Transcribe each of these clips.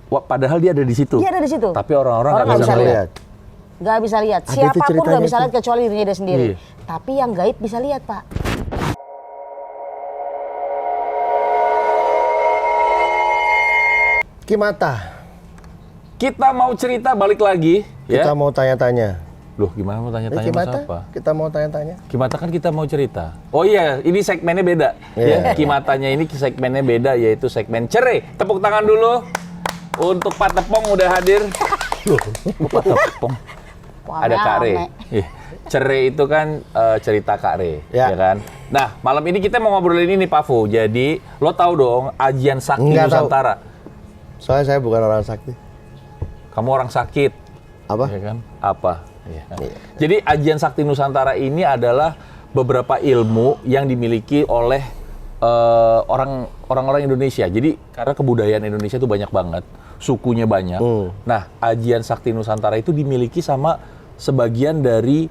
padahal dia ada di situ. Dia ada di situ. Tapi orang-orang Orang nggak bisa lihat. Nggak bisa lihat. Ada itu Siapapun ceritanya nggak bisa itu. lihat kecuali dirinya dia sendiri. Iya. Tapi yang gaib bisa lihat, Pak. Kimata, Kita mau cerita balik lagi, kita ya. mau tanya-tanya. Loh, gimana mau tanya-tanya Kimata, mas apa? kita mau tanya-tanya. Kimata kan kita mau cerita. Oh iya, ini segmennya beda. Iya. Ya, Kimatanya ini segmennya beda, yaitu segmen cerai. Tepuk tangan dulu untuk Pak Tepong udah hadir. Loh, Pak Tepong. Wah, Ada Kak Re. rame. Ih, cerai itu kan cerita Kak Re, Ya. ya kan? Nah, malam ini kita mau ngobrolin ini, Pak Fu. Jadi, lo tahu dong Ajian Sakti Nggak tahu. Nusantara. Soalnya saya bukan orang sakti. Kamu orang sakit. Apa? Ya kan? Apa? Iya kan? Jadi Ajian Sakti Nusantara ini adalah beberapa ilmu yang dimiliki oleh orang-orang Indonesia. Jadi karena kebudayaan Indonesia itu banyak banget, sukunya banyak. Nah, Ajian Sakti Nusantara itu dimiliki sama sebagian dari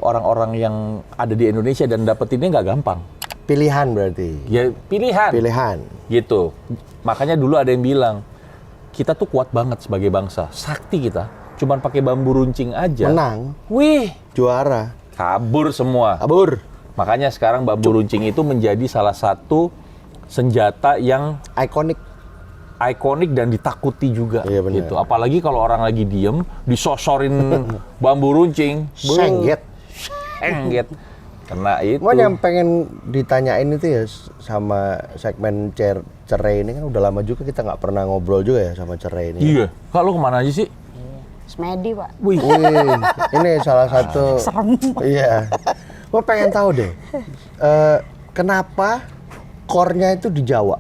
orang-orang yang ada di Indonesia dan dapetinnya nggak gampang. Pilihan berarti. Ya pilihan. Pilihan. Gitu. Makanya dulu ada yang bilang, kita tuh kuat banget sebagai bangsa. Sakti kita. Cuman pakai bambu runcing aja. Menang. Wih, Juara. kabur semua. Kabur. Makanya sekarang bambu runcing itu menjadi salah satu senjata yang Ikonik. ikonik dan ditakuti juga. Iya, benar. Gitu. Apalagi kalau orang lagi diem, disosorin bambu runcing. Sengget. Engget. Kena itu. Mau yang pengen ditanyain itu ya sama segmen cerai ini kan udah lama juga kita nggak pernah ngobrol juga ya sama cerai ini. Iya. Kak, lu kemana aja sih? Smedi, Pak. Wih. Wih, ini salah satu. Serem. Iya. Gue pengen tahu deh, kenapa core-nya itu di Jawa?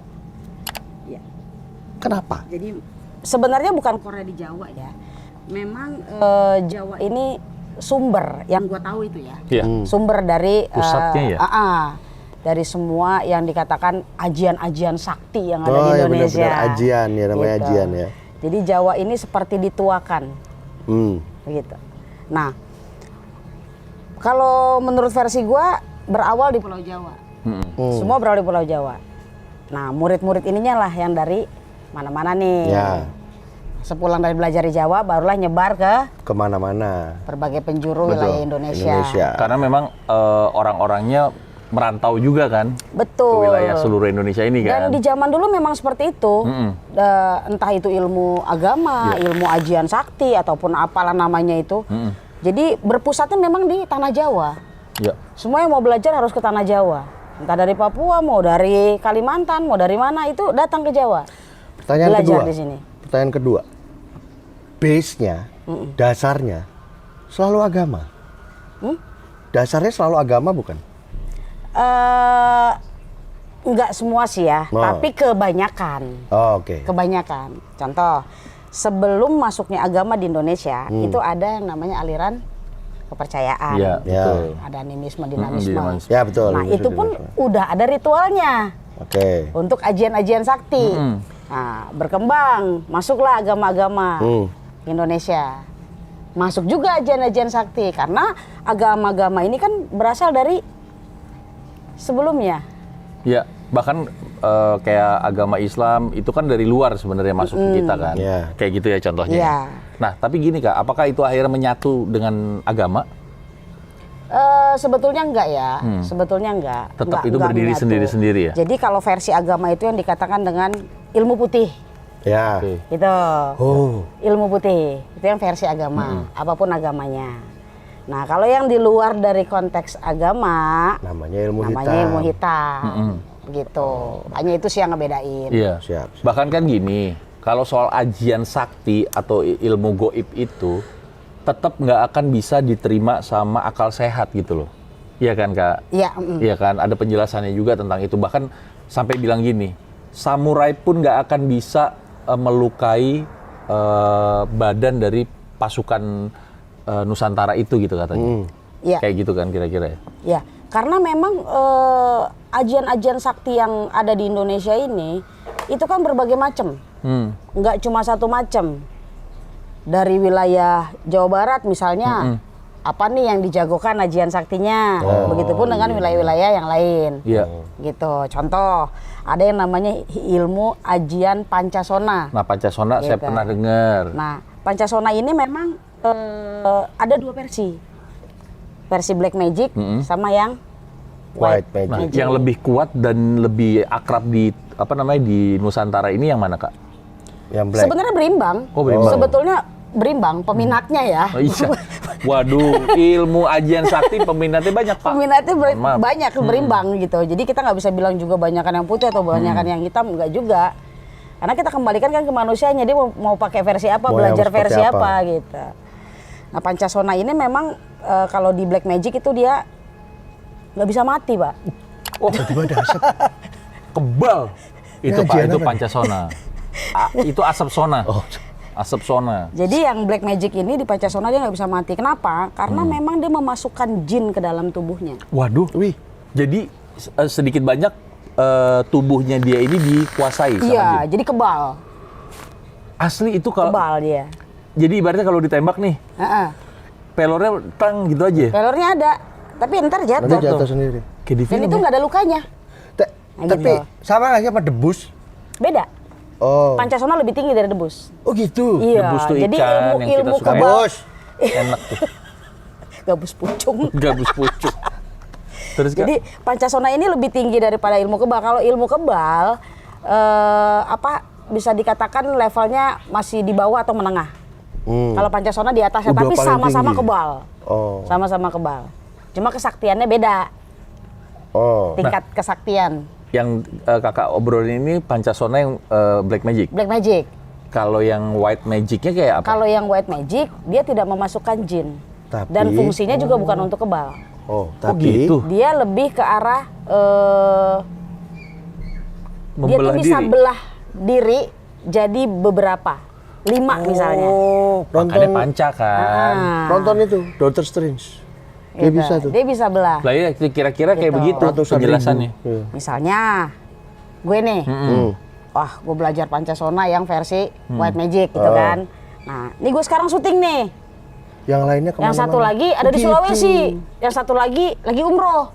Iya. Kenapa? Jadi sebenarnya bukan Korea di Jawa ya. Memang Jawa ini sumber yang gua tahu itu ya. Iya. Sumber dari Pusatnya ya? dari semua yang dikatakan ajian-ajian sakti yang ada di ya Indonesia. benar-benar ajian ya, namanya Gitu. ajian ya. Jadi Jawa ini seperti dituakan, begitu. Nah, kalau menurut versi gua berawal di Pulau Jawa. Semua berawal di Pulau Jawa. Nah, murid-murid ininya lah yang dari mana-mana nih. Ya. Sepulang dari belajar di Jawa, barulah nyebar ke Kemana-mana. berbagai penjuru Betul. wilayah Indonesia. Karena memang orang-orangnya merantau juga kan Betul. ke wilayah seluruh Indonesia ini kan. Dan di zaman dulu memang seperti itu. Entah itu ilmu agama, ilmu ajian sakti ataupun apalah namanya itu. Jadi berpusatnya memang di tanah Jawa. Ya. Semua yang mau belajar harus ke tanah Jawa. Entah dari Papua, mau dari Kalimantan, mau dari mana itu datang ke Jawa. Pertanyaan Belajar kedua. di sini. Pertanyaan kedua. Base-nya, dasarnya selalu agama. Dasarnya selalu agama bukan? Enggak semua sih ya, Oh. tapi kebanyakan. Oh, oke. Kebanyakan. Contoh, sebelum masuknya agama di Indonesia, itu ada yang namanya aliran kepercayaan. Iya, Ya. betul. Ada animisme, dinamisme. dinamisme. Ya betul. Nah, itu pun udah ada ritualnya Oke. untuk ajian-ajian sakti. Nah, berkembang, masuklah agama-agama Indonesia. Masuk juga ajian-ajian sakti karena agama-agama ini kan berasal dari sebelumnya. Ya, bahkan kayak agama Islam itu kan dari luar sebenarnya masuk ke kita kan. Iya. Kayak gitu ya contohnya. Iya. Nah, tapi gini Kak, apakah itu akhirnya menyatu dengan agama? Sebetulnya enggak ya, sebetulnya enggak. Tetap Enggak- itu enggak berdiri menyatu. sendiri-sendiri ya? Jadi kalau versi agama itu yang dikatakan dengan ilmu putih, Ya. Oke. itu Oh. ilmu putih, itu yang versi agama, apapun agamanya. Nah kalau yang di luar dari konteks agama, Namanya ilmu namanya hitam. ilmu hitam, begitu. Hanya itu sih yang ngebedain. Iya. Siap. Bahkan kan gini, kalau soal ajian sakti atau ilmu goib itu tetap nggak akan bisa diterima sama akal sehat gitu loh. Iya kan Kak? Iya. Iya kan, ada penjelasannya juga tentang itu. Bahkan sampai bilang gini, samurai pun nggak akan bisa melukai badan dari pasukan Nusantara itu gitu katanya. Iya. Kayak gitu kan kira-kira ya? Ya, karena memang ajian-ajian sakti yang ada di Indonesia ini itu kan berbagai macam, nggak cuma satu macam. Dari wilayah Jawa Barat misalnya, apa nih yang dijagokan ajian saktinya, begitupun dengan wilayah-wilayah yang lain. Iya. gitu. Contoh, ada yang namanya ilmu ajian Pancasona. Nah, Pancasona saya Gitu. pernah dengar. Nah, Pancasona ini memang ada 2 versi. Versi Black Magic sama yang White Nah, Magic. yang lebih kuat dan lebih akrab di di Nusantara ini yang mana, Kak? Yang black. sebenarnya berimbang. Oh, berimbang. Sebetulnya berimbang peminatnya ya. Oh, iya. Waduh, ilmu ajian sakti peminatnya banyak, Pak. Peminatnya Maaf. banyak berimbang gitu. Jadi kita nggak bisa bilang juga banyakan yang putih atau banyakan yang hitam, nggak juga. Karena kita kembalikan kan ke manusianya, dia mau pakai versi apa, Mau belajar yang seperti versi apa. apa gitu. Nah, Pancasona ini memang kalau di Black Magic itu dia nggak bisa mati, Pak. Oh, Tiba-tiba ada asap. kebal. Itu Pak, ajian itu apa? Pancasona. Itu asap sona. Oh. Asap sona. Jadi yang Black Magic ini di Pancasona dia nggak bisa mati. Kenapa? Karena memang dia memasukkan jin ke dalam tubuhnya. Waduh. Wih, Jadi sedikit banyak tubuhnya dia ini dikuasai sama Iya, jin. jadi kebal. Asli itu kalau Kebal dia. jadi ibaratnya kalau ditembak nih, Heeh. pelornya tang gitu aja. Pelornya ada, tapi ntar nanti jatuh. jatuh sendiri. Kayak di Dan film itu ya. nggak ada lukanya. Nah, Tapi gitu. sama nggak sih sama debus? Beda. Oh. Pancasona lebih tinggi dari debus. Oh gitu. Iya, Debus tuh jadi ikan yang kita ilmu suka. kebal, Debus. Enak tuh. gabus pucung. Gabus pucuk. Terus Kak, Jadi Pancasona ini lebih tinggi daripada ilmu kebal. Kalau ilmu kebal, bisa dikatakan levelnya masih di bawah atau menengah. Kalau Pancasona di atasnya, Udah tapi paling sama-sama tinggi. kebal. Oh. Sama-sama kebal. Cuma kesaktiannya beda, Oh. tingkat kesaktian. yang kakak obrolin ini Pancasona yang Black Magic. Black Magic. Kalau yang White Magicnya kayak apa? Kalau yang White Magic, dia tidak memasukkan jin. Tapi- Dan fungsinya juga bukan untuk kebal. Oh, Oh tapi gitu. Dia lebih ke arah dia tuh Membelah bisa diri. belah diri jadi beberapa. 5 misalnya. Oh, Makanya nonton panca kan. Ah, nonton itu Doctor Strange. Dia gitu. bisa tuh. Dia bisa belah. Lah ya kira-kira kayak Gitu. begitu Ratusan penjelasannya. ribu. Iya. Misalnya gue nih, wah gue belajar Pancasona yang versi White Magic gitu kan. Nah, ini gue sekarang syuting nih. Yang lainnya kemana? Yang satu lagi ada di Sulawesi, yang satu lagi umroh.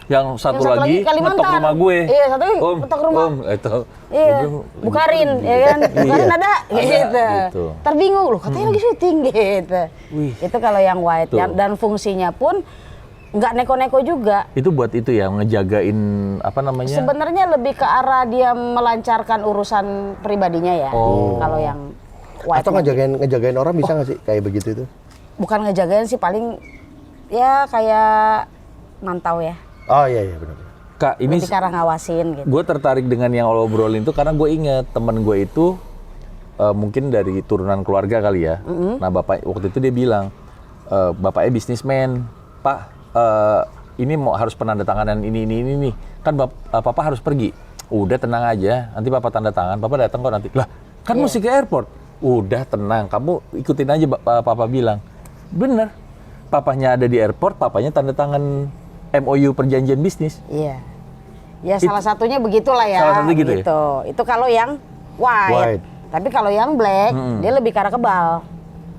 Yang satu Yang satu lagi lagi Kalimantan. ngetok rumah gue. Iya, satu lagi ngetok rumah. Itu. Iya, Bukarin, ya kan? Bukarin ada, gitu. gitu. Terbingung loh, katanya lagi syuting gitu. Wih. Itu kalau yang white, Tuh. dan fungsinya pun nggak neko-neko juga. Itu buat itu ya ngejagain apa namanya? Sebenarnya lebih ke arah dia melancarkan urusan pribadinya ya. Oh. Kalau yang white Atau magic. ngejagain orang bisa nggak sih kayak begitu itu? Bukan ngejagain sih, paling ya kayak mantau ya. Oh iya benar. Kak, ini Lebih ke arah ngawasin gitu. gue tertarik dengan yang lo obrolin itu karena gue inget temen gue itu mungkin dari turunan keluarga kali ya. Nah bapak waktu itu dia bilang bapaknya bisnismen, Pak ini mau harus penandatanganan ini nih. Kan papa harus pergi. Udah tenang aja, nanti papa tanda tangan, papa datang kok nanti. Lah kan mesti ke airport. Udah tenang, kamu ikutin aja papa bilang. Bener, papanya ada di airport, papanya tanda tangan MOU perjanjian bisnis. Iya. Ya salah satunya begitulah ya. Salah satu gitu ya? Itu kalau yang white. White. Tapi kalau yang black, dia lebih ke arah kebal.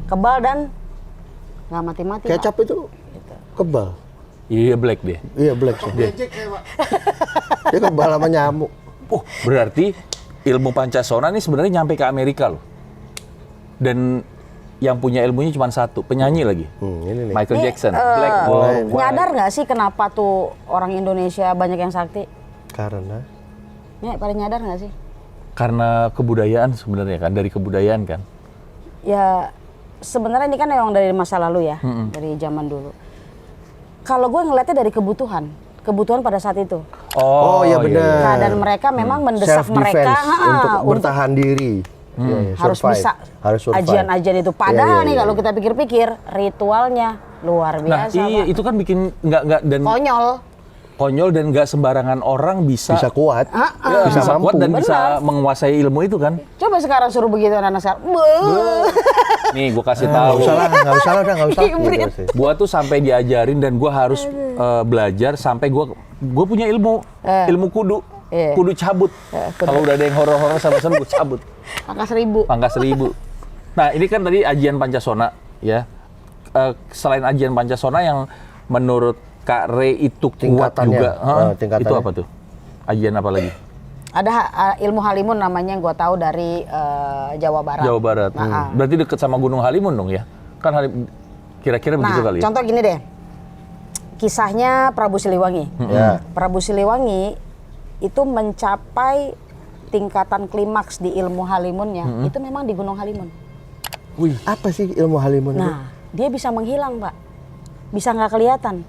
Kebal dan nggak mati-mati. Pak. Kecap itu kebal. Iya black deh. Iya black sih. Dia kebal sama nyamuk. Oh, berarti ilmu Pancasona ini sebenarnya nyampe ke Amerika loh. Dan yang punya ilmunya cuma satu, penyanyi lagi. Ini nih. Michael Ini, Jackson, Black or White. Nyadar nggak sih kenapa tuh orang Indonesia banyak yang sakti? Karena Ini pada nyadar nggak sih? Karena kebudayaan sebenarnya kan, dari kebudayaan kan. Ya sebenarnya ini kan memang dari masa lalu ya, dari zaman dulu. Kalau gue ngeliatnya dari kebutuhan pada saat itu. Oh, iya benar. Keadaan mereka memang mendesak self mereka defense untuk bertahan diri. Iya, iya, harus survive. bisa Harus survive. ajian-ajian itu. Padahal Iya, iya, nih iya. kalau kita pikir-pikir ritualnya luar Nah, biasa. iya Pak. itu kan bikin nggak dan Konyol. dan nggak sembarangan orang bisa Bisa kuat, ya, bisa bisa mampu. kuat dan Benar. bisa menguasai ilmu itu kan. Coba sekarang suruh begitu anak-anak sekarang. Nih, gua kasih Nggak tahu. usah lah, nggak usah. Hibrid. Gitu sih. Gua tuh sampai diajarin dan gua harus belajar sampai gua punya ilmu kudu. Iya. Kudu cabut. Kalau udah ada yang horor-horor sama-sama gua cabut. Angka 1000. Pangkas 1000. Nah, ini kan tadi ajian Pancasona ya. Selain ajian Pancasona yang menurut Kak Re itu kuat Tingkatannya. juga. Tingkatannya. Itu apa tuh? Ajian apa lagi? Ada ilmu Halimun namanya yang gue tahu dari Jawa Barat. Jawa Barat. Berarti deket sama Gunung Halimun dong ya? Kan kira-kira begitu kali ya? Contoh gini deh. Kisahnya Prabu Siliwangi. Ya. Prabu Siliwangi itu mencapai tingkatan klimaks di ilmu Halimunnya, itu memang di Gunung Halimun. Wih, apa sih ilmu Halimun itu? Nah, dia bisa menghilang, Pak. Bisa nggak kelihatan.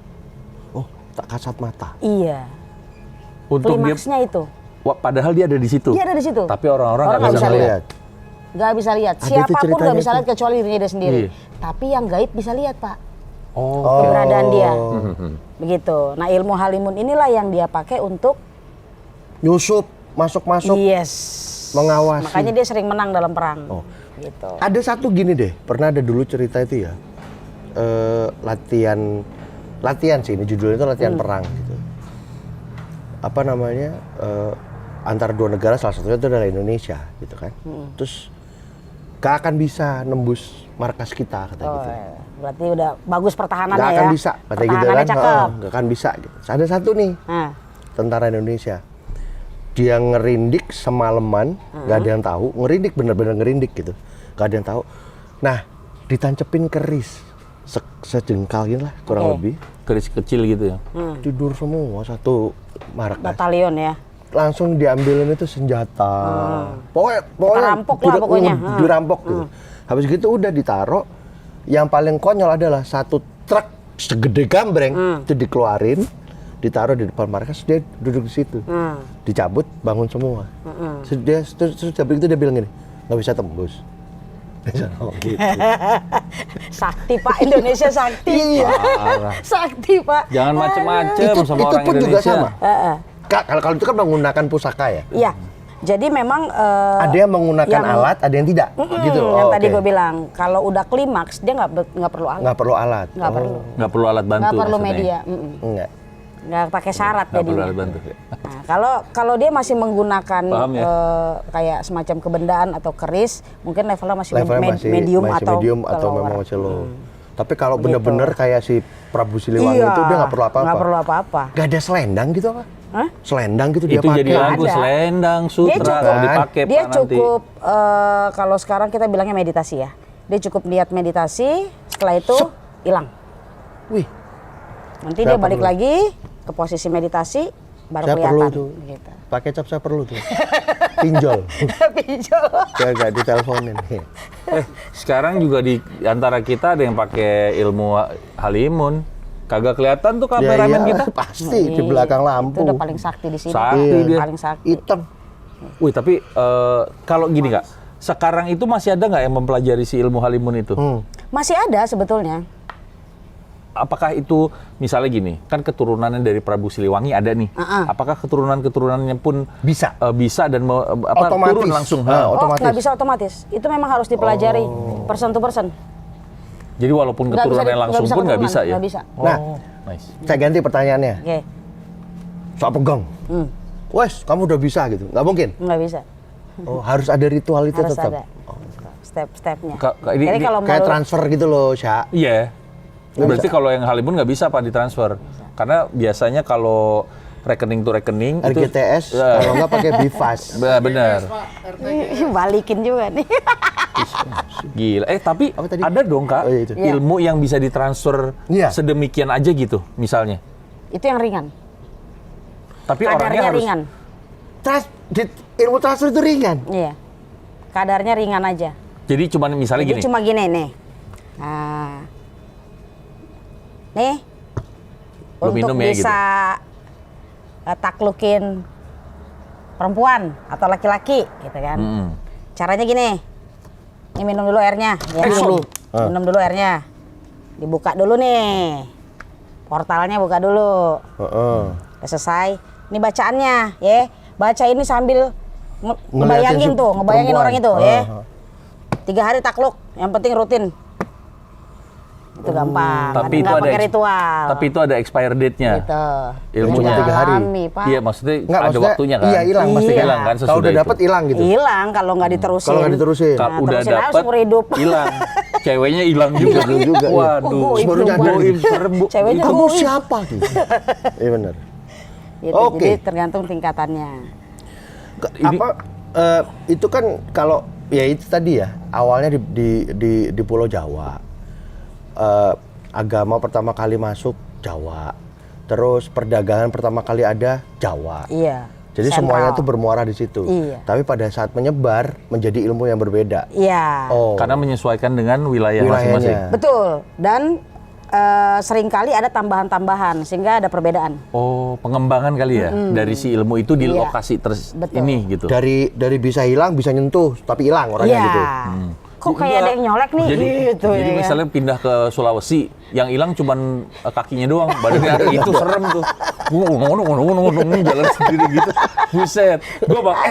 Oh, tak kasat mata. Iya. Untuk dia, Klimaksnya itu. padahal dia ada di situ. Dia ada di situ. Tapi orang-orang Orang nggak bisa lihat. Nggak bisa lihat. Ada itu Siapapun nggak ceritanya bisa lihat kecuali dirinya dia sendiri. Iya. Tapi yang gaib bisa lihat, Pak. Oh. Keberadaan dia. Begitu. Nah, ilmu Halimun inilah yang dia pakai untuk Nyusup, masuk-masuk, yes. mengawasi. Makanya dia sering menang dalam perang. Oh. Gitu. Ada satu gini deh, pernah ada dulu cerita itu ya, latihan sih, ini judulnya itu latihan perang gitu. Apa namanya, antara dua negara, salah satunya itu adalah Indonesia gitu kan. Terus gak akan bisa nembus markas kita kata gitu. Berarti udah bagus pertahanannya Gak ya. akan bisa, kata gitu Pertahanannya kan. cakep. Gak akan bisa gitu. Ada satu nih, Nah, tentara Indonesia. Dia ngerindik semalaman, gak ada yang tahu. Ngerindik, bener-bener ngerindik gitu. Gak ada yang tahu. Nah, ditancepin keris. Sejengkal gitu lah, kurang lebih. Keris kecil gitu ya? Tidur semua satu markas. batalion ya. Langsung diambilin itu senjata. Pokoknya Perampok lah pokoknya. Dirampok gitu. Habis gitu udah ditaruh. Yang paling konyol adalah satu truk segede gambreng itu dikeluarin, ditaruh di depan markas, dia duduk di situ. Dicabut, bangun semua. Terus habis itu dia bilang gini, nggak bisa tembus. Oh, gitu. Sakti Pak, Indonesia sakti. Iya. Sakti Pak. Jangan macem-macem sama itu orang pun Indonesia. juga sama. Kalau itu kan menggunakan pusaka ya. Iya. Jadi memang Ada yang menggunakan alat, ada yang tidak. Gitu. yang Oh, tadi oke. gue bilang, kalau udah klimaks dia nggak perlu alat. Nggak perlu alat. Nggak perlu. Nggak perlu alat bantu Nggak perlu maksudnya. media. Enggak. Nggak pakai syarat Nggak perlu jadinya. alat bantu. Nah, kalau dia masih menggunakan Paham ya? kayak semacam kebendaan atau keris, mungkin levelnya masih, Levelnya masih medium masih atau medium atau lower. memang masih low. Tapi kalau bener-bener kayak si Prabu Siliwangi itu dia nggak perlu apa-apa. Nggak perlu apa-apa. Nggak ada selendang gitu apa? Hah? Selendang gitu dia Itu jadi pakai. lagu Ada. selendang, Dia sutra cukup, kalau dipakai dia Pak nanti. cukup kalau sekarang kita bilangnya meditasi ya. Dia cukup niat meditasi, setelah itu hilang. Wih, Nanti Saya dia balik perlu. lagi ke posisi meditasi, baru saya kelihatan. perlu tuh. Gitu. Pakai cap saya perlu tuh. Pinjol. Pinjol. Biar nggak diteleponin. Sekarang juga di antara kita ada yang pakai ilmu Halimun. Kagak kelihatan tuh kameramen Ya, kita. pasti di belakang lampu. Itu udah paling sakti di sini. Sakti dia. Paling sakti. Hitam. Wih, tapi kalau gini Kak, sekarang itu masih ada nggak yang mempelajari si ilmu Halimun itu? Masih ada sebetulnya. Apakah itu misalnya gini, kan keturunannya dari Prabu Siliwangi ada nih. Apakah keturunan-keturunannya pun Bisa. Bisa dan Otomatis. turun langsung? Ah, Oh, otomatis. nggak bisa otomatis. Itu memang harus dipelajari person to person. Jadi walaupun Nggak bisa keturunannya di- langsung nggak bisa pun nggak bisa keturunan, ya? nggak bisa. Nah, Nice. saya ganti pertanyaannya. Oke, Soal pegang. Wes, kamu udah bisa gitu. Nggak mungkin. nggak bisa. Oh, harus ada ritual itu Harus tetap. ada step-stepnya. Ini Jadi kalau Kayak mau transfer gitu loh, Sya. Iya. Berarti kalau yang Halimun nggak bisa Pak ditransfer. Karena biasanya kalau rekening to rekening RGTS, itu kalau nggak pakai Bifas. benar. balikin juga nih. Gila. Tapi Apa tadi? ada dong Kak Oh, iya itu. ilmu yang bisa ditransfer Iya. sedemikian aja gitu misalnya. Itu yang ringan. Tapi orangnya Kadarnya harus ringan. Ilmu transfer itu ringan. Iya. Kadarnya ringan aja. Jadi cuman misalnya Jadi gini. cuma gini nih. Nah. Nih. Lu Untuk minum ya, bisa taklukin perempuan atau laki-laki gitu kan. Caranya gini. Ini minum dulu airnya. Ya. Minum dulu. Minum dulu airnya. Dibuka dulu nih. Portalnya buka dulu. Heeh. Udah selesai. Ini bacaannya, ya. Baca ini sambil ngebayangin si tuh, ngebayangin perempuan. orang itu, ya. 3 hari takluk, yang penting rutin. Itu gampang, Tapi itu nggak ada pakai ritual. Tapi itu ada expire date-nya. Gitu. Ilmunya. Itu 3 hari. alami, Pak. Iya, maksudnya Nggak, ada maksudnya waktunya kan. iya, hilang pasti kan. Hilang kan Kalau sesudah udah itu. dapet hilang gitu. Hilang kalau nggak diterusin. Kalau nggak diterusin. Kak, Nah, udah terusin aja dapet seumur hidup. hilang. Ceweknya hilang juga. Hilang juga, iya. Waduh. Goib baru dong, nyadar Pak. gitu. Ceweknya Kamu goib. siapa gitu? Iya benar. Gitu. Oke. Jadi tergantung tingkatannya. Itu kan kalau ya itu tadi ya awalnya di Pulau Jawa, agama pertama kali masuk Jawa, terus perdagangan pertama kali ada Jawa. Iya. Jadi Sentral. semuanya tuh bermuara di situ. Iya. Tapi pada saat menyebar menjadi ilmu yang berbeda. Iya. Oh. Karena menyesuaikan dengan wilayah Wilayahnya. masing-masing. Betul. Dan seringkali ada tambahan-tambahan sehingga ada perbedaan. Oh, pengembangan kali ya dari si ilmu itu di Iya. lokasi Betul. ini gitu. Dari bisa hilang bisa nyentuh tapi hilang orangnya Iya. gitu. Kok kayak ada yang nyolek nih Jadi, gitu jadi ya. misalnya pindah ke Sulawesi, yang hilang cuman kakinya doang, badannya ada itu serem tuh. Jalan sendiri gitu. Buset.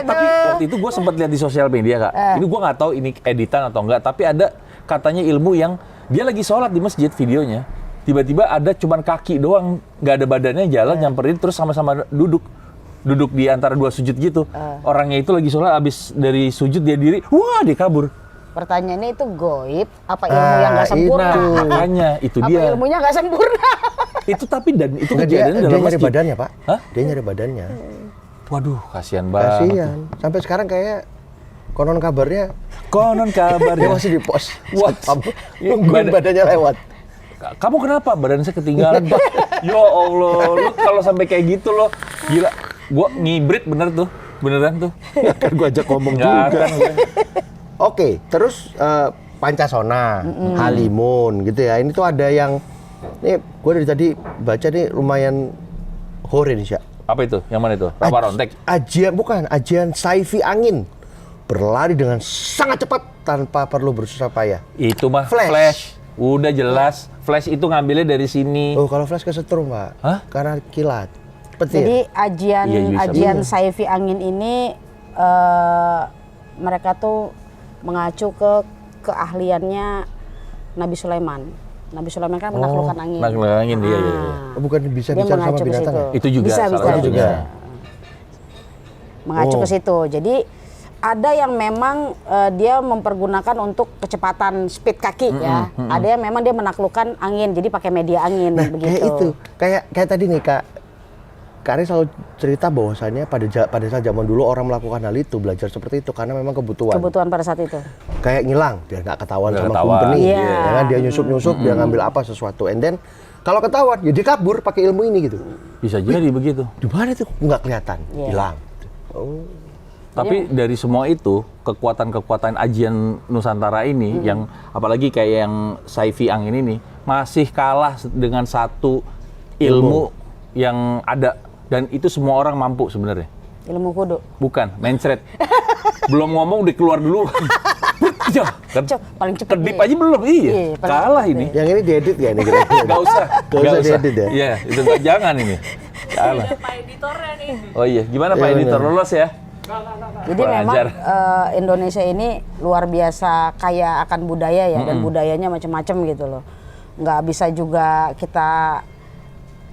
Tapi waktu itu gue sempat lihat di sosial media, Kak. Ini gue nggak tahu ini editan atau enggak, tapi ada katanya ilmu yang dia lagi sholat di masjid videonya. Tiba-tiba ada cuman kaki doang, nggak ada badannya, jalan nyamperin terus sama-sama duduk di antara dua sujud gitu. Orangnya itu lagi sholat, abis dari sujud dia diri, wah dia kabur. Pertanyaannya itu goib apa ilmu yang nggak sempurna? itu. Makanya itu Apa dia. ilmunya nggak sempurna? Itu tapi dan itu Enggak, dia kejadian dalam nyari masjid. badannya, Pak. Hah? Dia nyari badannya. Waduh, kasihan banget. Kasihan. Sampai sekarang kayak konon kabarnya Konon dia kabarnya. masih di pos. What? Nungguin badannya lewat. Kamu kenapa? Badan saya ketinggalan, Pak. Ya Allah, lu kalau sampai kayak gitu loh, gila. Gua ngibrit bener tuh, beneran tuh. Kan gua ajak ngomong Nggak juga. akan gue. Oke, terus Pancasona, Halimun gitu ya. Ini tuh ada yang nih gue dari tadi baca nih lumayan hore nih, Syak. Apa itu? Yang mana itu? Rawa Rontek? Ajian Saifi Angin. Berlari dengan sangat cepat tanpa perlu bersusah payah. Itu mah Flash. flash. Udah jelas. Flash itu ngambilnya dari sini. Oh, kalau flash kesetrum, Pak. Hah? Karena kilat. Petir. Jadi Iya, bisa. ajian Saifi Angin ini mereka tuh mengacu ke keahliannya Nabi Sulaiman. Nabi Sulaiman kan menaklukkan angin. Menaklukkan angin, iya, iya. Oh, bukan bisa Dia bicara sama mengacu ke binatang situ. ya? Itu juga Bisa, salah bisa. satunya. Mengacu Oh. ke situ. Jadi ada yang memang dia mempergunakan untuk kecepatan speed kaki ya. Ada yang memang dia menaklukkan angin, jadi pakai media angin Nah, begitu. kayak itu. Kayak tadi nih, Kak. Kak Ari selalu cerita bahwasannya pada saat zaman dulu orang melakukan hal itu, belajar seperti itu karena memang kebutuhan. Kebutuhan pada saat itu. Kayak ngilang, biar nggak ketahuan Nggak sama ketahuan. company. Iya. Ya kan? Dia nyusup-nyusup, dia ngambil apa sesuatu. And then kalau ketahuan, ya dia kabur pakai ilmu ini gitu. Bisa jadi begitu. Di mana tuh? Nggak kelihatan, Iya. hilang. Oh. Tapi dari semua itu, kekuatan-kekuatan ajian Nusantara ini, yang apalagi kayak yang Saifi Angin ini, masih kalah dengan satu ilmu yang ada. Dan itu semua orang mampu sebenarnya. Ilmu kudu. Bukan, mencret. Belum ngomong udah keluar dulu. Ya, kan Paling cepet kedip nih. aja belum, iya. Iya, paling Kalah cepet ini. Yang ini diedit ya ini kira-kira? Gak usah. Nggak usah diedit ya? Iya, itu jangan ini. Kalah. Pak editornya nih. Oh iya, gimana Pak Iya, editor, bener. lolos ya? Jadi memang Wajar. Indonesia ini luar biasa kaya akan budaya ya, dan budayanya macam-macam gitu loh. Nggak bisa juga kita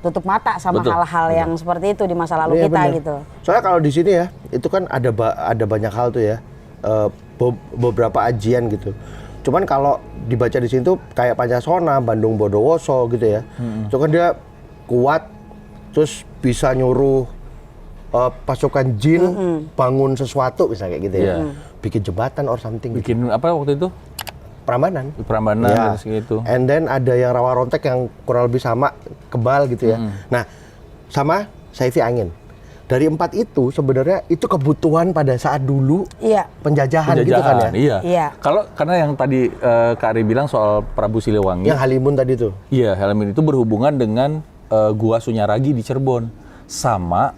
tutup mata sama Betul. hal-hal yang seperti itu di masa lalu Iya, kita bener. gitu. Soalnya kalau di sini ya, itu kan ada banyak hal tuh ya, beberapa ajian gitu. Cuman kalau dibaca di sini tuh kayak Pancasona, Bandung Bondowoso gitu ya. Itu kan dia kuat, terus bisa nyuruh pasukan jin bangun sesuatu misalnya kayak gitu ya. Iya. Bikin jembatan or something. Gitu. Bikin apa waktu itu? Prambanan. Prambanan Ya. dan segitu. And then ada yang Rawa Rontek yang kurang lebih sama, kebal gitu ya. Nah, sama Saifi Angin. Dari 4 itu sebenarnya itu kebutuhan pada saat dulu Iya. penjajahan gitu kan ya. Iya. Iya. Karena yang tadi Kak Ari bilang soal Prabu Siliwangi. Yang Halimun tadi tuh. Iya, Halimun itu berhubungan dengan Gua Sunyaragi di Cirebon sama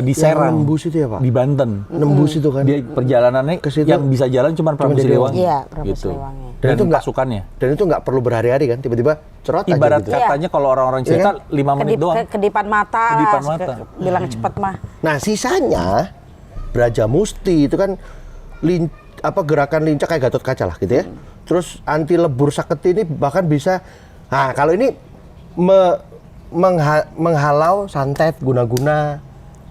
di yang Serang. nembus itu ya, Pak? Di Banten. Nembus itu kan. Dia perjalanannya Ke situ yang bisa jalan cuma Prabu dia doang. Siliwangi. Iya, Prabu gitu. Siliwangi. Dan Dan itu nggak- pasukannya. Dan itu nggak perlu berhari-hari kan, tiba-tiba cerot aja Ibarat gitu. katanya kalau orang-orang cerita 5 menit doang. Kedipan mata, Kedipan lah, mata. bilang cepet mah. Nah, sisanya Braja Musti itu kan gerakan lincah kayak Gatot Kaca lah gitu ya. Terus anti lebur saketi ini bahkan bisa, nah kalau ini menghalau santet guna-guna.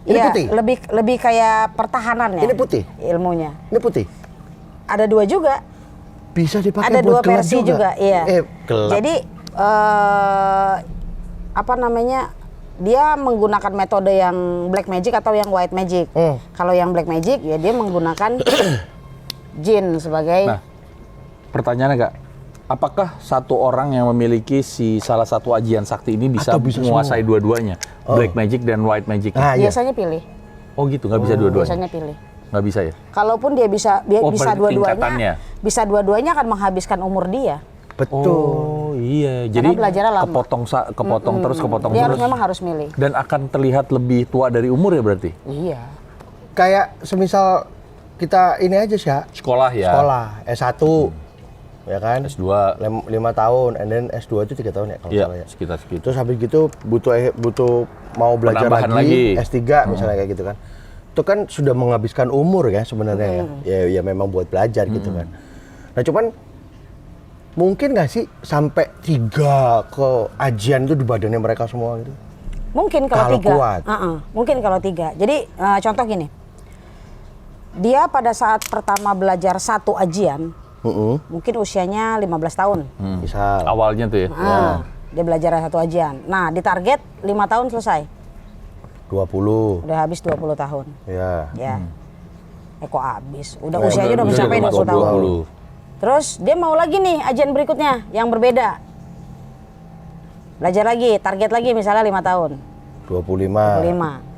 Ini Iya, putih. lebih kayak pertahanan ya. Ini putih. Ilmunya. Ini putih. Ada 2 juga. Bisa dipakai Ada buat 2 gelap versi juga. Iya. gelap. Jadi apa namanya? dia menggunakan metode yang black magic atau yang white magic. Kalau yang black magic ya dia menggunakan jin sebagai. Nah, pertanyaannya Kak, apakah satu orang yang memiliki salah satu ajian sakti ini bisa menguasai dua-duanya, black magic dan white magic? Biasanya pilih. Oh gitu, nggak bisa dua-duanya? Biasanya pilih. Nggak bisa ya? Kalaupun dia bisa tingkatannya. bisa dua-duanya akan menghabiskan umur dia. Betul. Oh iya, jadi belajarnya lama. kepotong terus. Dia memang harus milih. Dan akan terlihat lebih tua dari umur ya berarti? Iya. Kayak semisal kita ini aja sih, Sekolah ya? Sekolah, S1, ya kan? S2. 5 tahun, and then S2 itu 3 tahun ya kalau Iya, salah ya. sekitar segitu. Terus habis gitu butuh mau belajar Penambahan lagi, lagi. S3 misalnya kayak gitu kan. Itu kan sudah menghabiskan umur ya sebenarnya ya. Ya memang buat belajar gitu kan. Nah cuman mungkin nggak sih sampai 3 keajian itu di badannya mereka semua gitu? Mungkin kalau 3. kuat. Mungkin kalau 3. Jadi contoh gini. Dia pada saat pertama belajar satu ajian, mungkin usianya 15 tahun. Misal. Awalnya tuh ya? Dia belajar satu ajian. Nah, ditarget 5 tahun selesai. 20. Udah habis 20 tahun. Ya. Ya. Kok habis? Udah usianya udah mencapai 20 tahun. 20. Terus dia mau lagi nih ajian berikutnya yang berbeda. Belajar lagi, target lagi misalnya 5 tahun. 25. 25.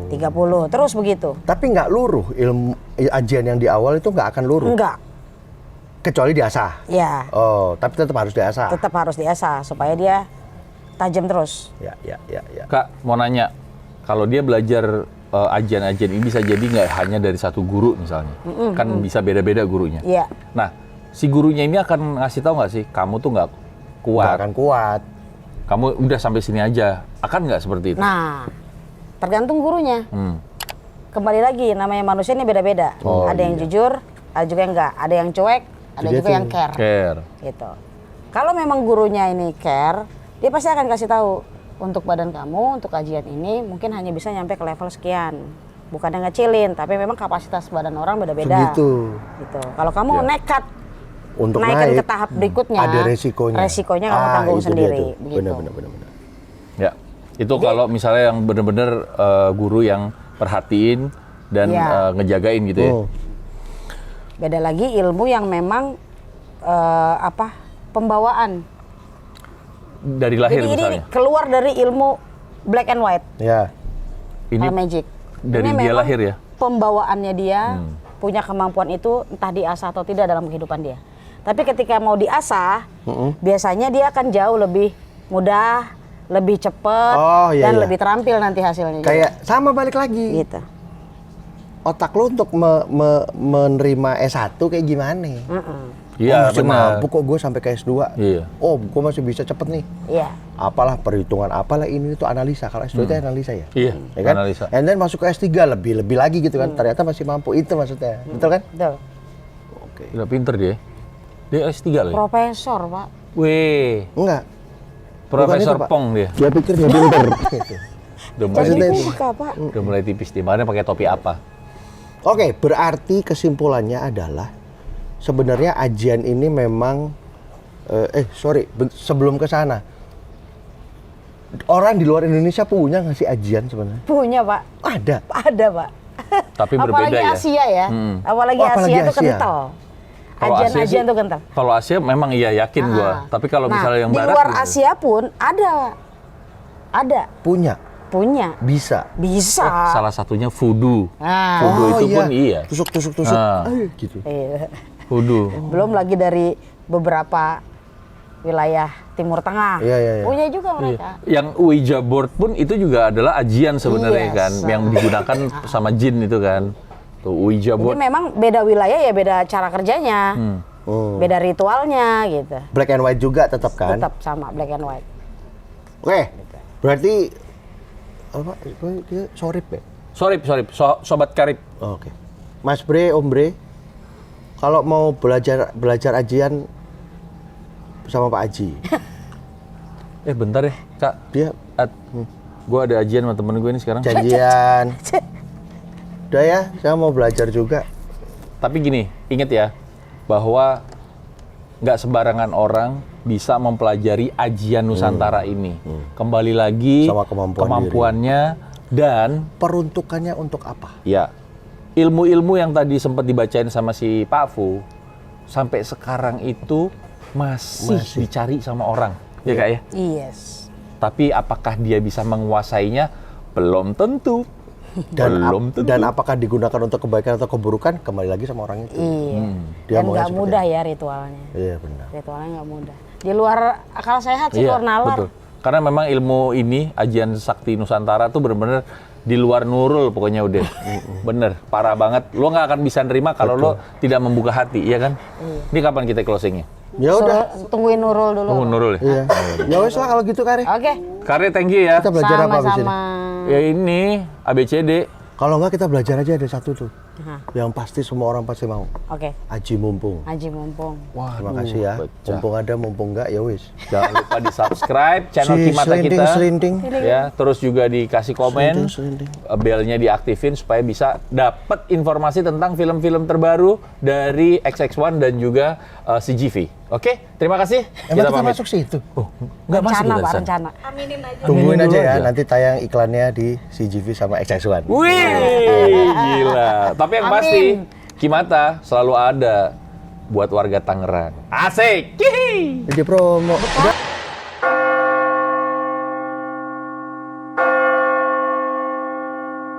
30, terus begitu. Tapi nggak luruh ilmu ajian yang di awal itu nggak akan luruh. Enggak. Kecuali diasah. Ya. Oh, tapi tetap harus diasah. Tetap harus diasah supaya dia tajam terus. Ya. Kak, mau nanya, kalau dia belajar ajian-ajian ini bisa jadi nggak hanya dari satu guru misalnya? Kan bisa beda-beda gurunya. Iya. Nah, si gurunya ini akan ngasih tahu nggak sih, kamu tuh nggak Nggak kuat, akan kuat. kamu udah sampai sini aja. Akan nggak seperti itu? Nah, tergantung gurunya. Kembali lagi, namanya manusia ini beda-beda. Ada yang jujur, ada juga yang enggak. Ada yang cuek, ada juga yang care. Care. Gitu. Kalau memang gurunya ini care, dia pasti akan kasih tahu untuk badan kamu, untuk kajian ini mungkin hanya bisa nyampe ke level sekian. Bukan yang ngecilin, tapi memang kapasitas badan orang beda-beda. Begitu. Gitu. Kalau kamu nekat Untuk naikin naik ke tahap berikutnya, ada resikonya. Resikonya kamu tanggung itu sendiri. dia tuh. Begitu. Benar. Ya, itu kalau misalnya yang benar-benar guru yang perhatiin dan ngejagain gitu ya. Beda lagi ilmu yang memang pembawaan. Dari lahir Jadi misalnya. ini keluar dari ilmu black and white, Ya. Ini magic. dari Ini dia memang lahir ya. Pembawaannya dia punya kemampuan itu entah diasah atau tidak dalam kehidupan dia. Tapi ketika mau diasah, biasanya dia akan jauh lebih mudah, lebih cepat, dan lebih terampil nanti hasilnya. Kayak sama balik lagi. Gitu. Otak lu untuk menerima S1 kayak gimana? Iya, masih benar. mampu kok gue sampai ke S2. Iya. Oh, gue masih bisa cepet nih. Iya. Apalah perhitungan, apalah ini itu analisa. Kalau S2 itu analisa ya? Iya, Ya kan? analisa. And then masuk ke S3 lebih lagi gitu kan. Ternyata masih mampu, itu maksudnya. Betul kan? Betul. Oke. Udah pinter dia. Dia S3 loh. Profesor, Pak. Wih, Enggak. Profesor Bukan itu, Pak. Pong dia. Dia pikir dia pinter. Udah mulai, Maksudnya Jadi itu. buka, Pak. udah mulai tipis dia. Makanya pakai topi apa? Oke, berarti kesimpulannya adalah sebenarnya ajian ini memang sebelum ke sana. Orang di luar Indonesia punya nggak sih ajian sebenarnya? Punya, Pak. Ada. Ada, Pak. Tapi berbeda Apalagi ya. Asia ya. Apalagi apalagi Asia itu Asia. kental. Kalau Asia Ajian-ajian sih- itu kental. Kalau Asia memang iya yakin gua. Tapi kalau misalnya yang di barat luar gitu. Asia pun ada Punya. bisa. Salah satunya voodoo. Nah, Voodoo itu pun iya. Tusuk. Nah. Gitu. iya. Voodoo. Belum lagi dari beberapa wilayah Timur Tengah. Iya. Punya juga mereka. Yang Ouija board pun itu juga adalah ajian sebenarnya Yes. kan, yang digunakan sama jin itu kan. Tuh Ouija Jadi board. memang beda wilayah ya beda cara kerjanya. Beda ritualnya gitu. Black and white juga tetap kan? Tetap sama black and white. Oke. Berarti apa? Dia sorip ya? Sorip, sobat karib. Oke. Mas Bre, Om Bre, kalau mau belajar ajian sama Pak Haji, Bentar deh, Kak. dia Gue ada ajian sama temen gue ini sekarang. janjian. Udah ya, saya mau belajar juga. Tapi gini, inget ya, bahwa nggak sembarangan orang bisa mempelajari ajian Nusantara ini. Kembali lagi Sama kemampuannya dan Peruntukannya untuk apa? ya ilmu-ilmu yang tadi sempat dibacain sama si Pak Fu sampai sekarang itu masih dicari sama orang, ya Kak ya? Yes. Tapi apakah dia bisa menguasainya? Belum tentu. Dan apakah digunakan untuk kebaikan atau keburukan? Kembali lagi sama orang itu. Iya. Dia Dan maunya nggak seperti mudah ya ritualnya. Iya benar. Ritualnya nggak mudah. Di luar akal sehat sih, Iya, luar nalar. betul. Karena memang ilmu ini, ajian sakti Nusantara tuh bener-bener di luar nurul pokoknya udah. Bener, parah banget. Lo nggak akan bisa nerima kalau lo tidak membuka hati, iya kan? Ini kapan kita closingnya? Ya udah. Tungguin Nurul dulu. Tunggu Nurul ya? Iya. Ya wes lah kalau gitu Kare. Oke. Karya thank you ya. Kita belajar apa abis ini? Sama-sama. Ya ini, ABCD. Kalau enggak kita belajar aja ada satu tuh. Hah. Yang pasti semua orang pasti mau. Oke. Aji mumpung. Haji mumpung. Terima kasih ya. pecah. Mumpung ada, mumpung enggak ya wis. Jangan lupa di subscribe channel Si Kimata kita. selinding. Ya, terus juga dikasih komen. Selinding. Belnya diaktifin supaya bisa dapat informasi tentang film-film terbaru dari XX1 dan juga CGV. Oke, terima kasih. Emang kita masuk situ? Nggak masuk Rencana, kita Pak, di sana. rencana. Tungguin Aminin aja dulu ya, aja. nanti tayang iklannya di CGV sama XX1. Wih, gila. Tapi yang pasti, Amin. Kimata selalu ada buat warga Tangerang. Asik. Hihi. Jadi promo. Udah.